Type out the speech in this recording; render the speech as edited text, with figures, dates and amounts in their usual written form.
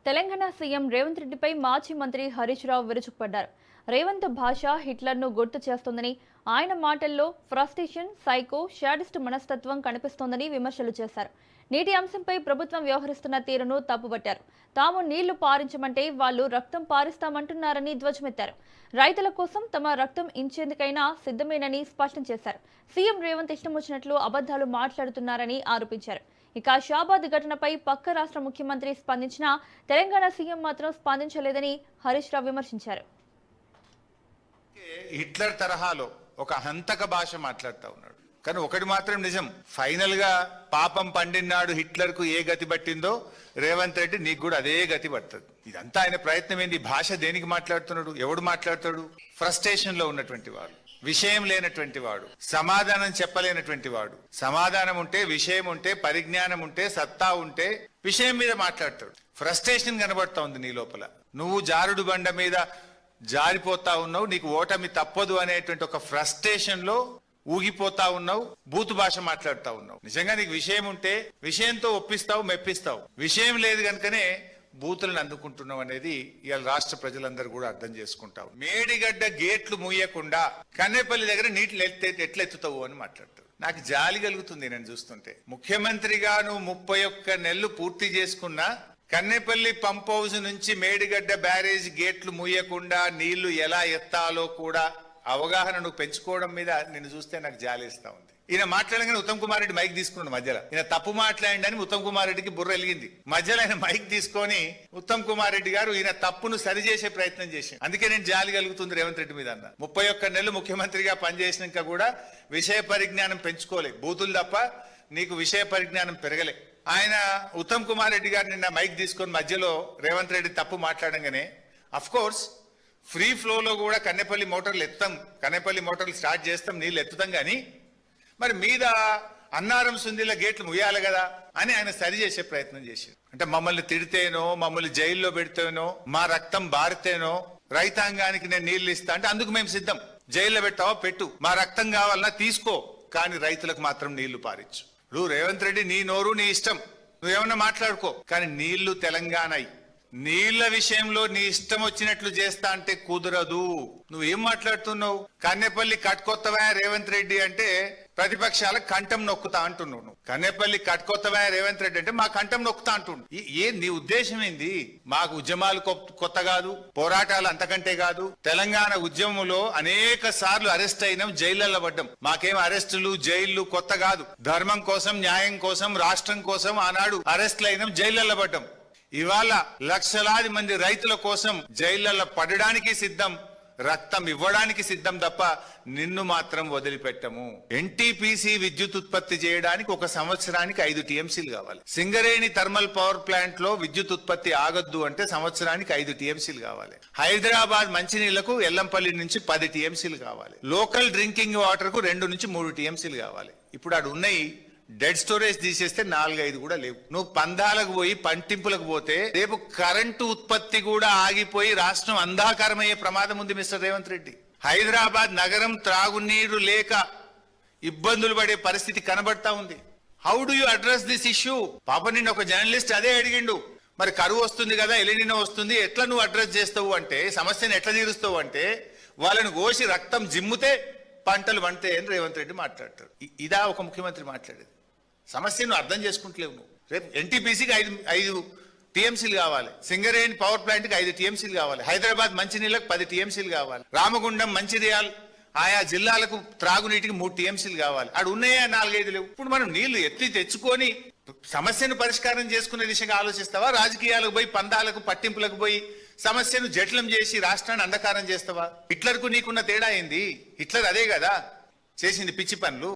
Telangana CM Revanth రెడ్డిపై మాజీ మంత్రి హరీష్ రావు విరుచుకుపడ్డారు. రేవంత్ భాష హిట్లర్ను గుర్తు చేస్తోందని, ఆయన మాటల్లో ఫ్రస్ట్రేషన్, సైకో, షాడిస్ట్ మనస్తత్వం కనిపిస్తోందని విమర్శలు చేశారు. నీటి అంశంపై ప్రభుత్వం వ్యవహరిస్తున్న తీరును తప్పుబట్టారు. తాము నీళ్లు పారించమంటే వాళ్లు రక్తం పారిస్తామంటున్నారని ధ్వజమెత్తారు. రైతుల కోసం తమ రక్తం ఇంచేందుకైనా సిద్ధమేనని స్పష్టం చేశారు. సీఎం రేవంత్ ఇష్టం వచ్చినట్లు అబద్ధాలు మాట్లాడుతున్నారని ఆరోపించారు. ఇక షాబాద్ ఘటనపై పక్క రాష్ట్ర ముఖ్యమంత్రి స్పందించినా తెలంగాణ సీఎం మాత్రం స్పందించలేదని హరీష్ రావు విమర్శించారు. హిట్లర్ తరహాలో ఒక హంతక భాష మాట్లాడుతూ ఉన్నాడు. కానీ ఒకటి మాత్రం నిజం, ఫైనల్ గా పాపం పండినాడు హిట్లర్ కు ఏ గతి పట్టిందో రేవంత్ రెడ్డి నీకు కూడా అదే గతి పడుతుంది. ఇదంతా ఆయన ప్రయత్నం ఏంది? భాష దేనికి మాట్లాడుతున్నాడు? ఎవడు మాట్లాడతాడు? ఫ్రస్ట్రేషన్ లో ఉన్నటువంటి వాడు, విషయం లేనటువంటి వాడు, సమాధానం చెప్పలేనటువంటి వాడు. సమాధానం ఉంటే, విషయం ఉంటే, పరిజ్ఞానం ఉంటే, సత్తా ఉంటే విషయం మీద మాట్లాడతాడు. ఫ్రస్ట్రేషన్ కనబడతా ఉంది నీ లోపల. నువ్వు జారుడు బండ మీద జారిపోతా ఉన్నావు, నీకు ఓటమి తప్పదు అనేటువంటి ఒక ఫ్రస్ట్రేషన్ లో ఊగిపోతా ఉన్నావు, బూతు భాష మాట్లాడుతా ఉన్నావు. నిజంగా నీకు విషయం ఉంటే విషయంతో ఒప్పిస్తావు, మెప్పిస్తావు. విషయం లేదు కనుకనే బూతులను అందుకుంటున్నావు అనేది ఇవాళ రాష్ట్ర ప్రజలందరూ కూడా అర్థం చేసుకుంటావు. మేడిగడ్డ గేట్లు మూయకుండా కన్నేపల్లి దగ్గర నీటిని ఎట్లా ఎత్తుతావు అని మాట్లాడతావు. నాకు జాలి కలుగుతుంది నేను చూస్తుంటే. ముఖ్యమంత్రిగా నువ్వు 31 నెలలు పూర్తి చేసుకున్నా కన్నేపల్లి పంప్ హౌస్ నుంచి మేడిగడ్డ బ్యారేజ్ గేట్లు మూయకుండా నీళ్లు ఎలా ఎత్తాలో కూడా అవగాహన నువ్వు పెంచుకోవడం మీద నిన్ను చూస్తే నాకు జాలిస్తా ఉంది. ఈయన మాట్లాడగానే ఉత్తమ్ కుమార్ రెడ్డి మైక్ తీసుకున్నాడు మధ్యలో. ఈయన తప్పు మాట్లాడిండని ఉత్తమ్ కుమార్ రెడ్డికి బుర్ర వెలిగింది. మధ్యలో ఆయన మైక్ తీసుకొని ఉత్తమ్ కుమార్ రెడ్డి గారు ఈయన తప్పును సరిచేసే ప్రయత్నం చేశాడు. అందుకే నేను జాలి కలుగుతుంది రేవంత్ రెడ్డి మీద అన్న. 31 నెలలు ముఖ్యమంత్రిగా పనిచేసినాక కూడా విషయ పరిజ్ఞానం పెంచుకోలే, బూతులు తప్ప నీకు విషయ పరిజ్ఞానం పెరగలే. ఆయన ఉత్తమ్ కుమార్ రెడ్డి గారు నిన్న మైక్ తీసుకొని మధ్యలో రేవంత్ రెడ్డి తప్పు మాట్లాడంగానే, అఫ్ కోర్స్ ఫ్రీ ఫ్లోలో కూడా కన్నెపల్లి మోటార్లు ఎత్తాం, కన్నెపల్లి మోటార్లు స్టార్ట్ చేస్తాం, నీళ్ళు ఎత్తుతాం, కానీ మరి మీద అన్నారం సుందిల గేట్లు ముయ్యాలి కదా అని ఆయన సరి చేసే ప్రయత్నం చేశారు. అంటే మమ్మల్ని తిడితేనో, మమ్మల్ని జైల్లో పెడితేనో, మా రక్తం బారితేనో రైతాంగానికి నేను నీళ్లు ఇస్తా అంటే అందుకు మేము సిద్ధం. జైల్లో పెట్టావా పెట్టు, మా రక్తం కావాలన్నా తీసుకో, కానీ రైతులకు మాత్రం నీళ్లు పారించు. నువ్వు రేవంత్ రెడ్డి నీ నోరు నీ ఇష్టం, నువ్వేమన్నా మాట్లాడుకో, కానీ నీళ్లు తెలంగాణ. నీళ్ల విషయంలో నీ ఇష్టం వచ్చినట్లు చేస్తా అంటే కుదరదు. నువ్వేం మాట్లాడుతున్నావు? కన్నెపల్లి కట్టుకొత్తవా రేవంత్ రెడ్డి అంటే ప్రతిపక్షాల కంఠం నొక్కుతా అంటున్నావు. నువ్వు కన్నెపల్లి కట్టుకొత్తవా రేవంత్ రెడ్డి అంటే మా కంఠం నొక్కుతా అంటున్నావు. నీ ఉద్దేశం ఏంది? మాకు ఉద్యమాలు కొత్త కాదు, పోరాటాలు అంతకంటే కాదు. తెలంగాణ ఉద్యమంలో అనేక సార్లు అరెస్ట్ అయినాం, జైళ్లలో పడ్డాం. మాకేం అరెస్టులు జైళ్లు కొత్త కాదు. ధర్మం కోసం, న్యాయం కోసం, రాష్ట్రం కోసం ఆనాడు అరెస్టులు అయినాం, జైళ్లలో పడ్డాం. ఇవాళ లక్షలాది మంది రైతుల కోసం జైళ్లలో పడడానికి సిద్ధం, రక్తం ఇవ్వడానికి సిద్ధం తప్ప నిన్ను మాత్రం వదిలిపెట్టము. ఎన్టీపీసీ విద్యుత్ ఉత్పత్తి చేయడానికి 1 సంవత్సరానికి 5 టీఎంసీలు కావాలి. సింగరేణి థర్మల్ పవర్ ప్లాంట్ లో విద్యుత్ ఉత్పత్తి ఆగొద్దు అంటే సంవత్సరానికి 5 టీఎంసీలు కావాలి. హైదరాబాద్ మంచినీళ్లకు ఎల్లంపల్లి నుంచి 10 టీఎంసీలు కావాలి. లోకల్ డ్రింకింగ్ వాటర్ కు 2 నుంచి 3 టీఎంసీలు కావాలి. ఇప్పుడు అక్కడ ఉన్నాయి డెడ్ స్టోరేజ్ తీసేస్తే 4-5 కూడా లేవు. నువ్వు పందాలకు పోయి పంటింపులకు పోతే రేపు కరెంటు ఉత్పత్తి కూడా ఆగిపోయి రాష్ట్రం అంధాకారమయ్యే ప్రమాదం ఉంది మిస్టర్ రేవంత్ రెడ్డి. హైదరాబాద్ నగరం త్రాగునీరు లేక ఇబ్బందులు పడే పరిస్థితి కనబడతా ఉంది. How do you address this issue? పాప నిన్న ఒక జర్నలిస్ట్ అదే అడిగిండు, మరి కరువు వస్తుంది కదా, ఎలినినో వస్తుంది, ఎట్లా నువ్వు అడ్రస్ చేస్తావు అంటే, సమస్యను ఎట్లా తీరుస్తావు అంటే, వాళ్ళని కోసి రక్తం జిమ్ముతే పంటలు పంటే అని రేవంత్ రెడ్డి మాట్లాడతాడు. ఇదా ఒక ముఖ్యమంత్రి మాట్లాడేది? సమస్యను అర్థం చేసుకుంటలేవు నువ్వు. రేపు ఎన్టీపీసీకి 5 టీఎంసీలు కావాలి, సింగరేణి పవర్ ప్లాంట్కి 5 టీఎంసీలు కావాలి, హైదరాబాద్ మంచినీళ్ళకు 10 టీఎంసీలు కావాలి, రామగుండం, మంచిర్యాల ఆయా జిల్లాలకు త్రాగునీటికి 3 టీఎంసీలు కావాలి. అక్కడ ఉన్నాయా 4-5 లేవు. ఇప్పుడు మనం నీళ్లు ఎత్తి తెచ్చుకొని సమస్యను పరిష్కారం చేసుకునే దిశగా ఆలోచిస్తావా? రాజకీయాలకు పోయి పందాలకు పట్టింపులకు పోయి సమస్యను జటిలం చేసి రాష్ట్రాన్ని అంధకారం చేస్తావా? హిట్లర్కు నీకున్న తేడా ఏంది? హిట్లర్ అదే కదా చేసింది, పిచ్చి పనులు.